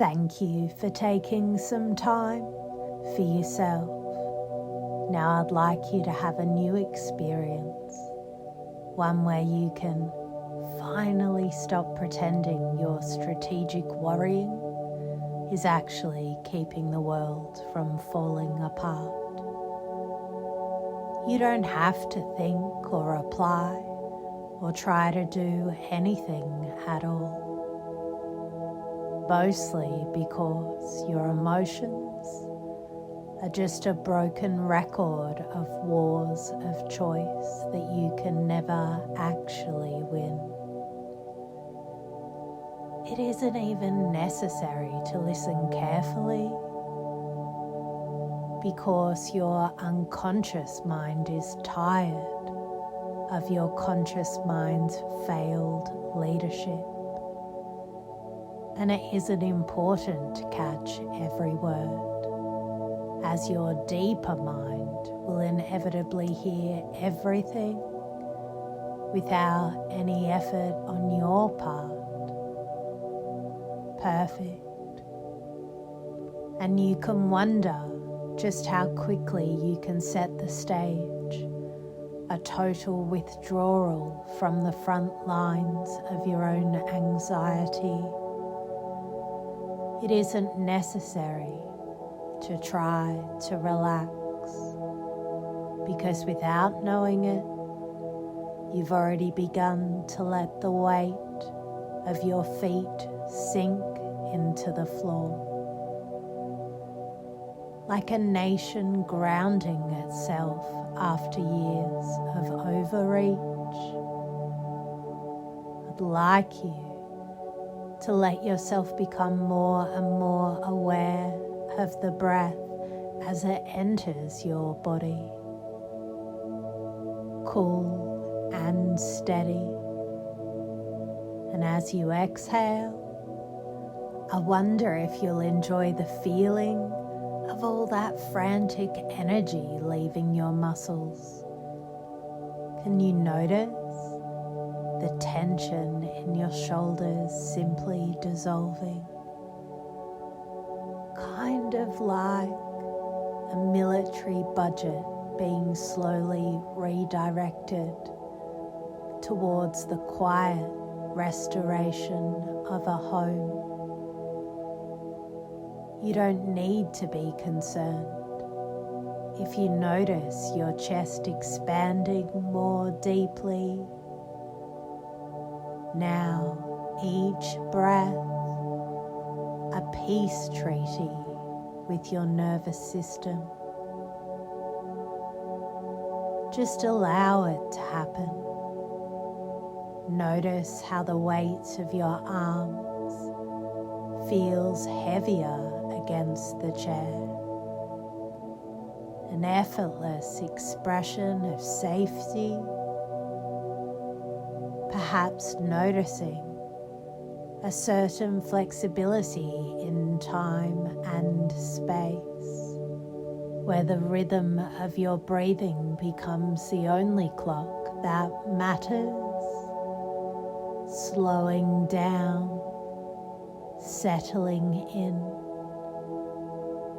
Thank you for taking some time for yourself. Now I'd like you to have a new experience, one where you can finally stop pretending your strategic worrying is actually keeping the world from falling apart. You don't have to think or apply or try to do anything at all, mostly because your emotions are just a broken record of wars of choice that you can never actually win. It isn't even necessary to listen carefully because your unconscious mind is tired of your conscious mind's failed leadership. And it isn't important to catch every word, as your deeper mind will inevitably hear everything without any effort on your part. Perfect. And you can wonder just how quickly you can set the stage, a total withdrawal from the front lines of your own anxiety. It isn't necessary to try to relax, because without knowing it, you've already begun to let the weight of your feet sink into the floor. Like a nation grounding itself after years of overreach, I'd like you to let yourself become more and more aware of the breath as it enters your body, cool and steady. And as you exhale, I wonder if you'll enjoy the feeling of all that frantic energy leaving your muscles. Can you notice the tension in your shoulders simply dissolving? Kind of like a military budget being slowly redirected towards the quiet restoration of a home. You don't need to be concerned if you notice your chest expanding more deeply. Now, each breath, a peace treaty with your nervous system. Just allow it to happen. Notice how the weight of your arms feels heavier against the chair. An effortless expression of safety, perhaps noticing a certain flexibility in time and space, where the rhythm of your breathing becomes the only clock that matters. Slowing down, settling in,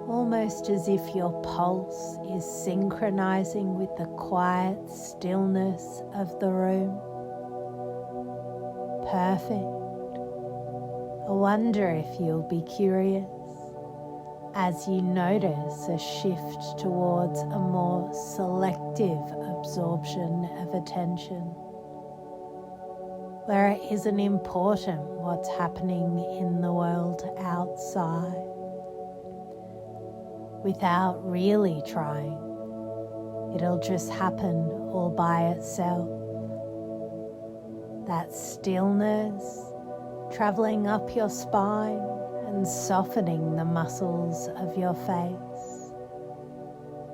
almost as if your pulse is synchronizing with the quiet stillness of the room. Perfect. I wonder if you'll be curious as you notice a shift towards a more selective absorption of attention, where it isn't important what's happening in the world outside. Without really trying, it'll just happen all by itself. That stillness traveling up your spine and softening the muscles of your face,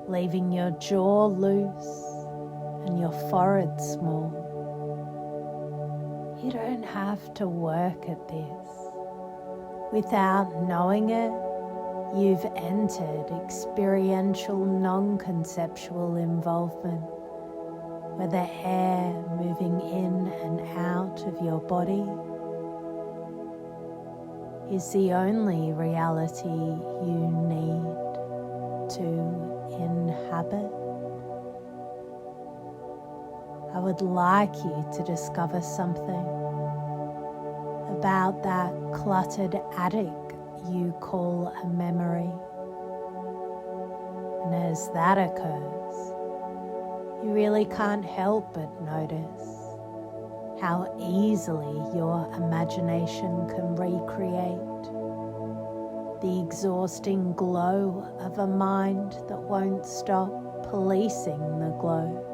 leaving your jaw loose and your forehead small. You don't have to work at this. Without knowing it, you've entered experiential non-conceptual involvement, where the air moving in and out of your body is the only reality you need to inhabit. I would like you to discover something about that cluttered attic you call a memory. And as that occurs, you really can't help but notice how easily your imagination can recreate the exhausting glow of a mind that won't stop policing the globe.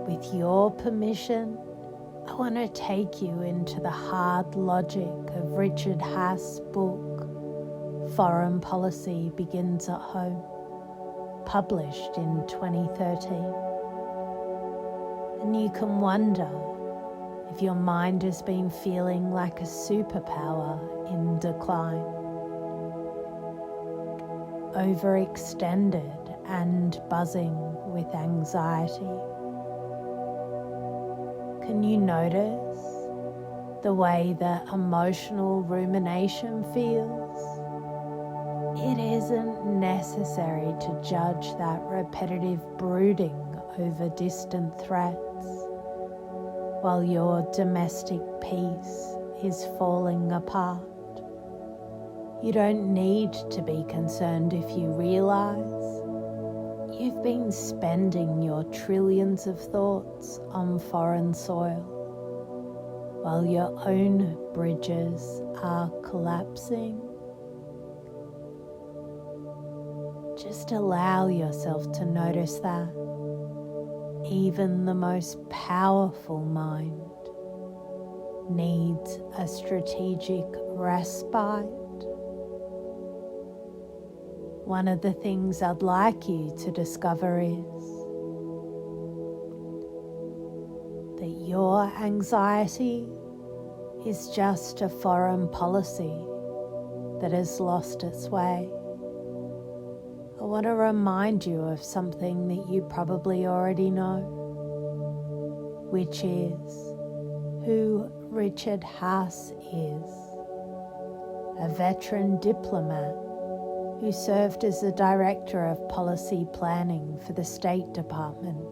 With your permission, I want to take you into the hard logic of Richard Haass' book, Foreign Policy Begins at Home, published in 2013. And you can wonder if your mind has been feeling like a superpower in decline, overextended and buzzing with anxiety. Can you notice the way that emotional rumination feels? It isn't necessary to judge that repetitive brooding over distant threats while your domestic peace is falling apart. You don't need to be concerned if you realize you've been spending your trillions of thoughts on foreign soil while your own bridges are collapsing. Just allow yourself to notice that even the most powerful mind needs a strategic respite. One of the things I'd like you to discover is that your anxiety is just a foreign policy that has lost its way. I want to remind you of something that you probably already know, which is who Richard Haass is, a veteran diplomat who served as the Director of Policy Planning for the State Department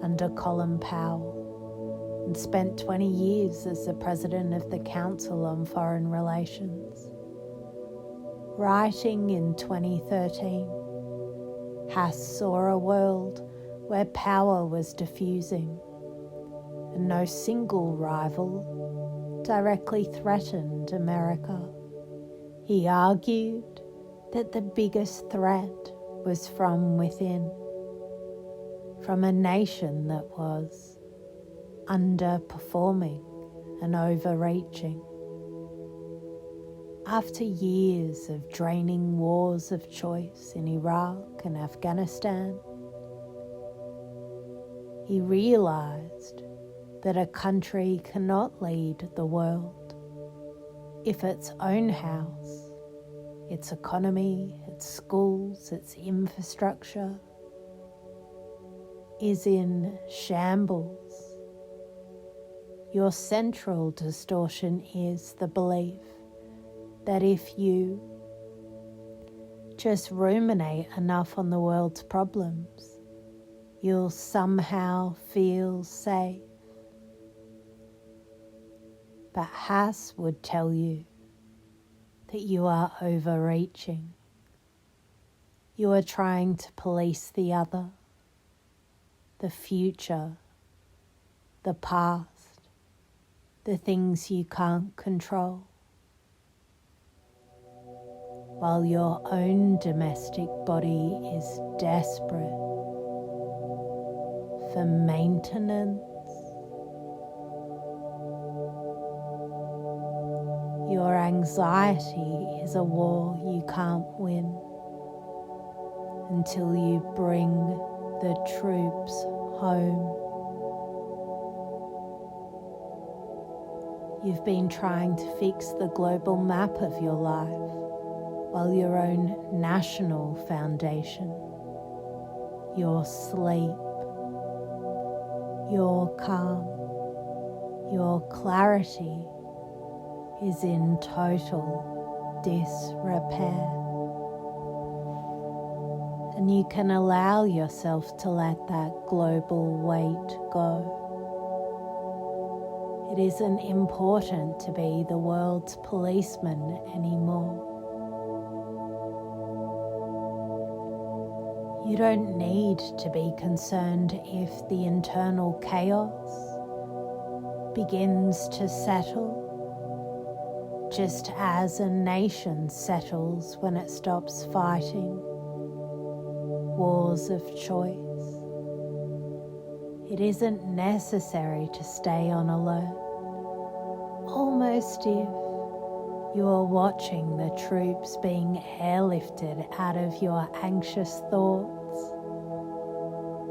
under Colin Powell, and spent 20 years as the President of the Council on Foreign Relations. Writing in 2013, Haass saw a world where power was diffusing, and no single rival directly threatened America. He argued that the biggest threat was from within, from a nation that was underperforming and overreaching. After years of draining wars of choice in Iraq and Afghanistan, he realized that a country cannot lead the world if its own house, its economy, its schools, its infrastructure is in shambles. Your central distortion is the belief that if you just ruminate enough on the world's problems, you'll somehow feel safe. But Haass would tell you that you are overreaching. You are trying to police the other, the future, the past, the things you can't control, while your own domestic body is desperate for maintenance. Your anxiety is a war you can't win until you bring the troops home. You've been trying to fix the global map of your life while your own national foundation, your sleep, your calm, your clarity is in total disrepair. And you can allow yourself to let that global weight go. It isn't important to be the world's policeman anymore. You don't need to be concerned if the internal chaos begins to settle, just as a nation settles when it stops fighting wars of choice. It isn't necessary to stay on alert, almost if you are watching the troops being airlifted out of your anxious thoughts,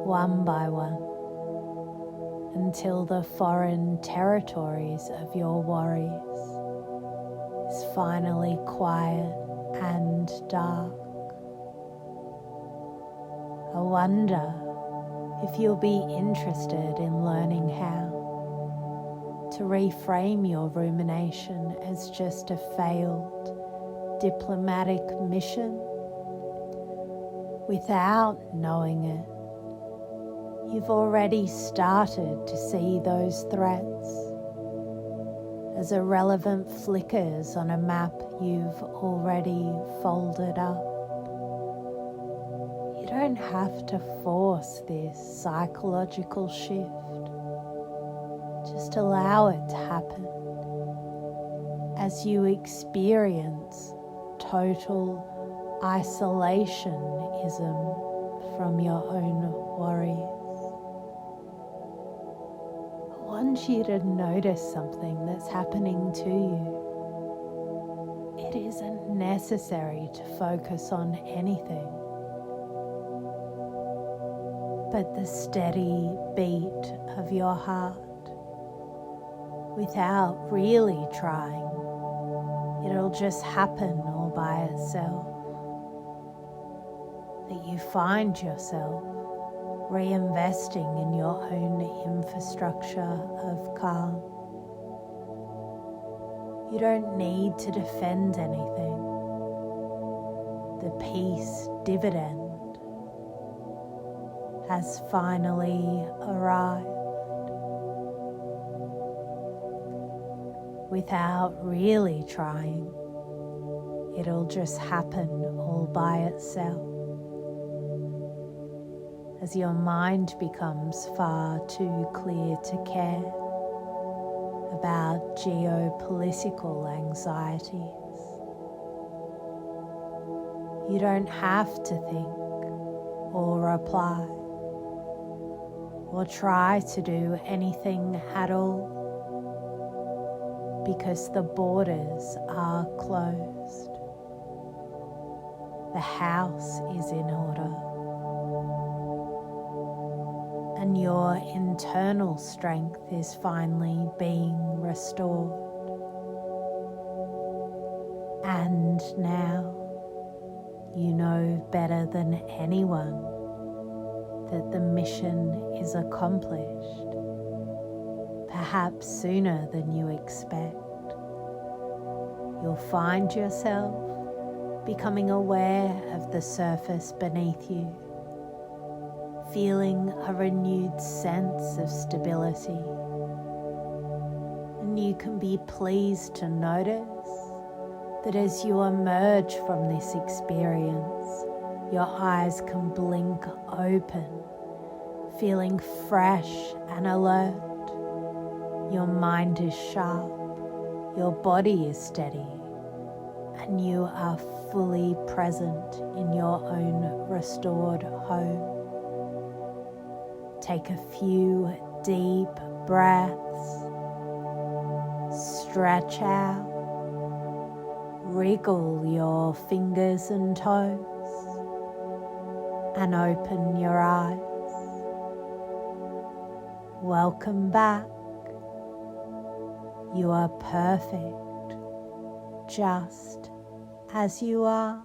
one by one, until the foreign territories of your worries is finally quiet and dark. I wonder if you'll be interested in learning how to reframe your rumination as just a failed diplomatic mission without knowing it. You've already started to see those threats as irrelevant flickers on a map you've already folded up. You don't have to force this psychological shift. Just allow it to happen as you experience total isolationism from your own worries. I want you to notice something that's happening to you. It isn't necessary to focus on anything but the steady beat of your heart. Without really trying, it'll just happen all by itself. That you find yourself reinvesting in your own infrastructure of calm. You don't need to defend anything. The peace dividend has finally arrived. Without really trying, it'll just happen all by itself. As your mind becomes far too clear to care about geopolitical anxieties. You don't have to think or reply or try to do anything at all, because the borders are closed. The house is in order, and your internal strength is finally being restored. And now you know better than anyone that the mission is accomplished, perhaps sooner than you expect. You'll find yourself becoming aware of the surface beneath you, feeling a renewed sense of stability. And you can be pleased to notice that as you emerge from this experience, your eyes can blink open, feeling fresh and alert. Your mind is sharp, your body is steady, and you are fully present in your own restored home. Take a few deep breaths, stretch out, wriggle your fingers and toes, and open your eyes. Welcome back. You are perfect, just as you are.